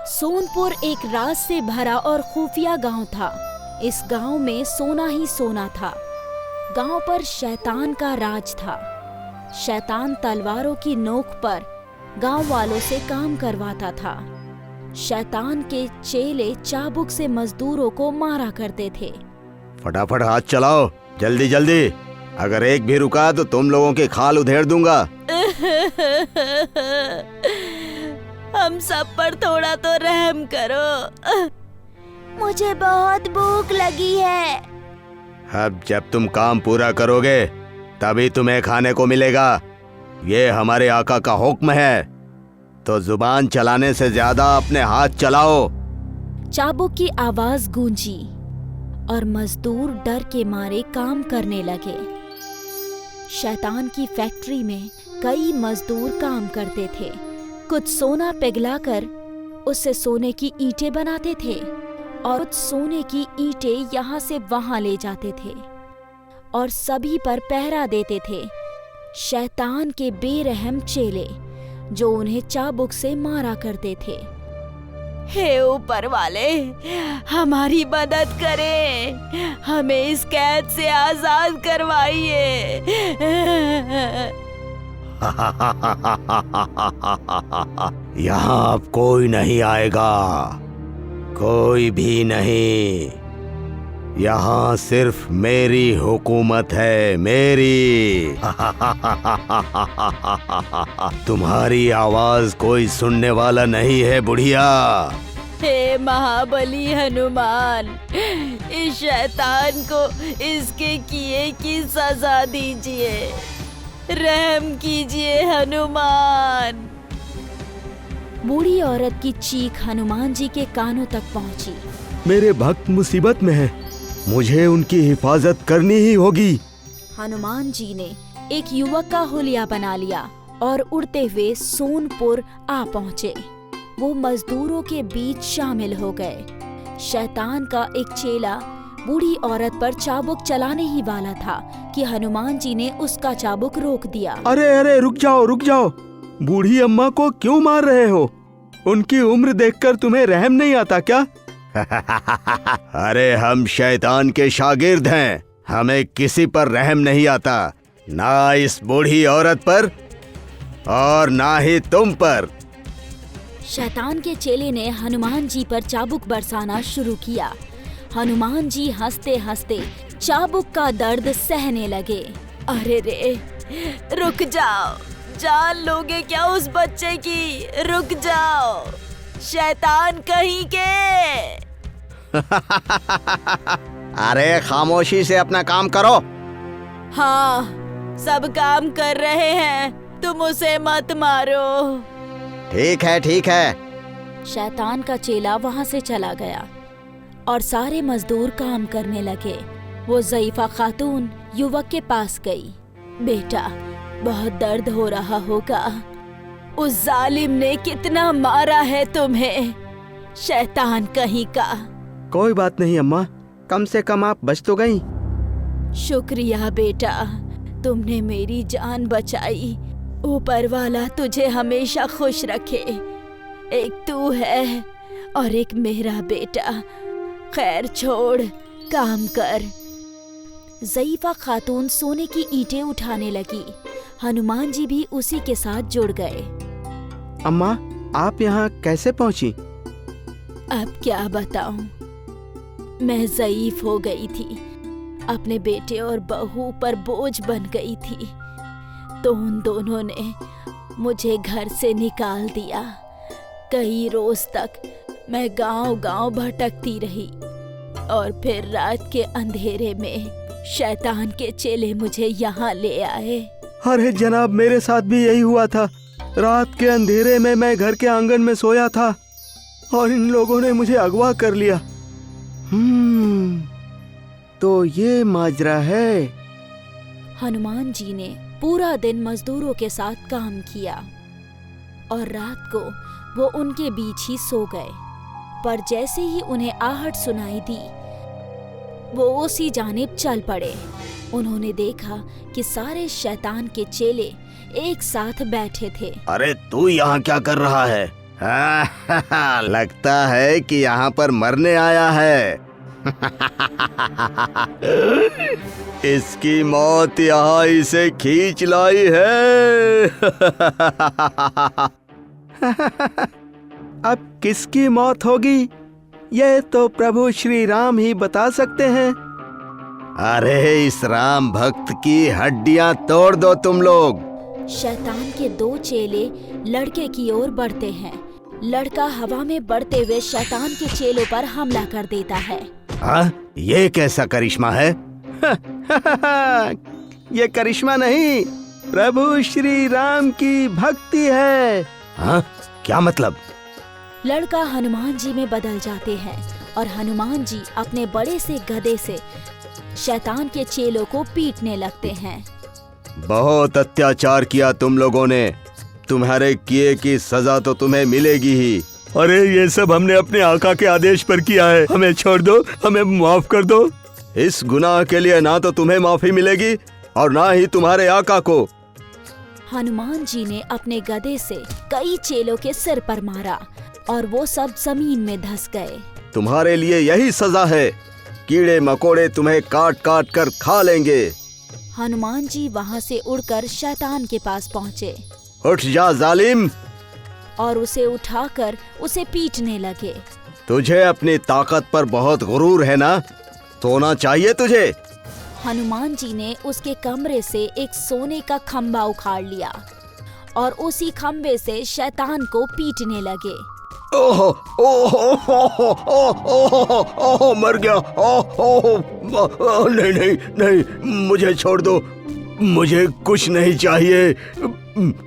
सोनपुर एक राज से भरा और खुफिया गांव था। इस गांव में सोना ही सोना था। गांव पर शैतान का राज था। शैतान तलवारों की नोक पर गांव वालों से काम करवाता था। शैतान के चेले चाबुक से मजदूरों को मारा करते थे। फटाफट हाथ चलाओ, जल्दी जल्दी, अगर एक भी रुका तो तुम लोगों के खाल उधेड़ दूंगा। हम सब पर थोड़ा तो रहम करो, मुझे बहुत भूख लगी है। अब जब तुम काम पूरा करोगे तभी तुम्हें खाने को मिलेगा। ये हमारे आका का हुक्म है, तो जुबान चलाने से ज्यादा अपने हाथ चलाओ। चाबुक की आवाज गूंजी और मजदूर डर के मारे काम करने लगे। शैतान की फैक्ट्री में कई मजदूर काम करते थे। कुछ सोना पिघलाकर उससे सोने की ईंटें बनाते थे और कुछ सोने की ईंटें यहाँ से वहां ले जाते थे और सभी पर पहरा देते थे शैतान के बेरहम चेले, जो उन्हें चाबुक से मारा करते थे। हे ऊपर वाले, हमारी मदद करें, हमें इस कैद से आजाद करवाइए। यहाँ अब कोई नहीं आएगा, कोई भी नहीं। यहाँ सिर्फ मेरी हुकूमत है, मेरी। तुम्हारी आवाज कोई सुनने वाला नहीं है बुढ़िया। हे महाबली हनुमान, इस शैतान को इसके किए की सजा दीजिए, रहम कीजिए हनुमान। बूढ़ी औरत की चीख हनुमान जी के कानों तक पहुंची। मेरे भक्त मुसीबत में हैं, मुझे उनकी हिफाजत करनी ही होगी। हनुमान जी ने एक युवक का हुलिया बना लिया और उड़ते हुए सोनपुर आ पहुँचे। वो मजदूरों के बीच शामिल हो गए। शैतान का एक चेला बूढ़ी औरत पर चाबुक चलाने ही वाला था कि हनुमान जी ने उसका चाबुक रोक दिया। अरे अरे, रुक जाओ, बूढ़ी अम्मा को क्यों मार रहे हो? उनकी उम्र देखकर तुम्हें रहम नहीं आता क्या? अरे हम शैतान के शागिर्द हैं, हमें किसी पर रहम नहीं आता, ना इस बूढ़ी औरत पर और ना ही तुम पर। शैतान के चेले ने हनुमान जी पर चाबुक बरसाना शुरू किया। हनुमान जी हंसते हंसते चाबुक का दर्द सहने लगे। अरे रे, रुक जाओ, जान लोगे क्या उस बच्चे की? रुक जाओ, शैतान कहीं के। अरे खामोशी से अपना काम करो। हाँ, सब काम कर रहे हैं, तुम उसे मत मारो। ठीक है। शैतान का चेला वहाँ से चला गया और सारे मजदूर काम करने लगे। वो ज़ईफा खातून युवक के पास गई। बेटा, बहुत दर्द हो रहा होगा। उस जालिम ने कितना मारा है तुम्हें, शैतान कहीं का। कोई बात नहीं अम्मा, कम से कम आप बच तो गई। शुक्रिया बेटा, तुमने मेरी जान बचाई। ऊपर वाला तुझे हमेशा खुश रखे। एक तू है और एक मेरा बेटा। खैर छोड़, काम कर। ज़ईफा खातून सोने की ईंटें उठाने लगी। हनुमान जी भी उसी के साथ जुड़ गए। अम्मा, आप यहाँ कैसे पहुँची? अब क्या बताऊं, मैं ज़ईफ हो गई थी, अपने बेटे और बहू पर बोझ बन गई थी, तो उन दोनों ने मुझे घर से निकाल दिया। कई रोज तक मैं गांव-गांव भटकती रही और फिर रात के अंधेरे में शैतान के चेले मुझे यहाँ ले आए। अरे जनाब, मेरे साथ भी यही हुआ था। रात के अंधेरे में मैं घर के आंगन में सोया था और इन लोगों ने मुझे अगवा कर लिया। तो ये माजरा है। हनुमान जी ने पूरा दिन मजदूरों के साथ काम किया और रात को वो उनके बीच ही सो गए। पर जैसे ही उन्हें आहट सुनाई दी, वो उसी जानिब चल पड़े। उन्होंने देखा कि सारे शैतान के चेले एक साथ बैठे थे। अरे तू यहाँ क्या कर रहा है? लगता है कि यहाँ पर मरने आया है। इसकी मौत यहाँ इसे खींच लाई है। अब किसकी मौत होगी ये तो प्रभु श्री राम ही बता सकते हैं। अरे इस राम भक्त की हड्डियां तोड़ दो तुम लोग। शैतान के 2 चेले लड़के की ओर बढ़ते हैं। लड़का हवा में बढ़ते हुए शैतान के चेलों पर हमला कर देता है। ये कैसा करिश्मा है? ये करिश्मा नहीं, प्रभु श्री राम की भक्ति है। क्या मतलब? लड़का हनुमान जी में बदल जाते हैं और हनुमान जी अपने बड़े से गदे से शैतान के चेलों को पीटने लगते हैं। बहुत अत्याचार किया तुम लोगों ने, तुम्हारे किए की सजा तो तुम्हें मिलेगी ही। अरे ये सब हमने अपने आका के आदेश पर किया है, हमें छोड़ दो, हमें माफ कर दो। इस गुनाह के लिए ना तो तुम्हें माफी मिलेगी और ना ही तुम्हारे आका को। हनुमान जी ने अपने गदे से कई चेलों के सिर पर मारा और वो सब जमीन में धंस गए। तुम्हारे लिए यही सजा है, कीड़े मकोड़े तुम्हें काट काट कर खा लेंगे। हनुमान जी वहाँ से उड़कर शैतान के पास पहुँचे। उठ जा जालिम, और उसे उठाकर उसे पीटने लगे। तुझे अपनी ताकत पर बहुत गुरूर है ना? सोना चाहिए तुझे? हनुमान जी ने उसके कमरे से एक सोने का खंबा उखाड़ लिया और उसी खंबे से शैतान को पीटने लगे। ओहो ओहो ओहो ओहो ओहो मर गया। ओहो नहीं नहीं नहीं, मुझे छोड़ दो, मुझे कुछ नहीं चाहिए।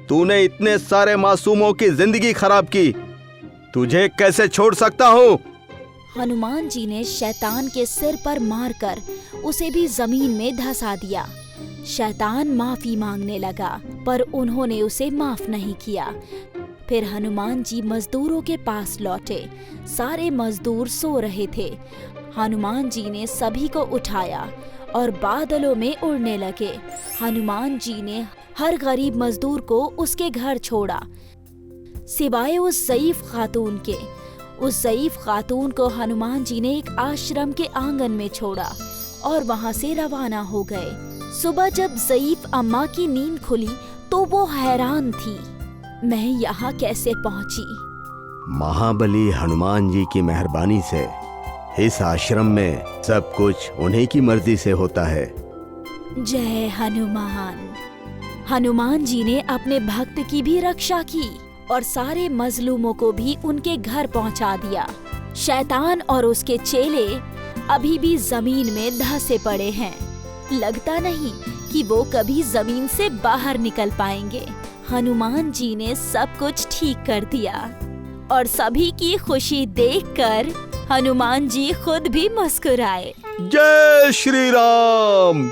तूने इतने सारे मासूमों की जिंदगी खराब की, तुझे कैसे छोड़ सकता हूँ? हनुमान जी ने शैतान के सिर पर मारकर उसे भी जमीन में धंसा दिया। शैतान माफी मांगने लगा पर उन्होंने उसे माफ नहीं किया। फिर हनुमान जी मजदूरों के पास लौटे। सारे मजदूर सो रहे थे। हनुमान जी ने सभी को उठाया और बादलों में उड़ने लगे। हनुमान जी ने हर गरीब मजदूर को उसके घर छोड़ा, सिवाय उस ज़ईफ खातून के। उस ज़ईफ खातून को हनुमान जी ने एक आश्रम के आंगन में छोड़ा और वहां से रवाना हो गए। सुबह जब ज़ईफ अम्मा की नींद खुली तो वो हैरान थी, मैं यहाँ कैसे पहुँची? महाबली हनुमान जी की मेहरबानी से इस आश्रम में सब कुछ उन्हीं की मर्जी से होता है। जय हनुमान। हनुमान जी ने अपने भक्त की भी रक्षा की और सारे मजलूमों को भी उनके घर पहुंचा दिया। शैतान और उसके चेले अभी भी जमीन में धंसे पड़े हैं। लगता नहीं कि वो कभी जमीन से बाहर निकल पाएंगे। हनुमान जी ने सब कुछ ठीक कर दिया और सभी की खुशी देखकर हनुमान जी खुद भी मुस्कुराए। जय श्री राम।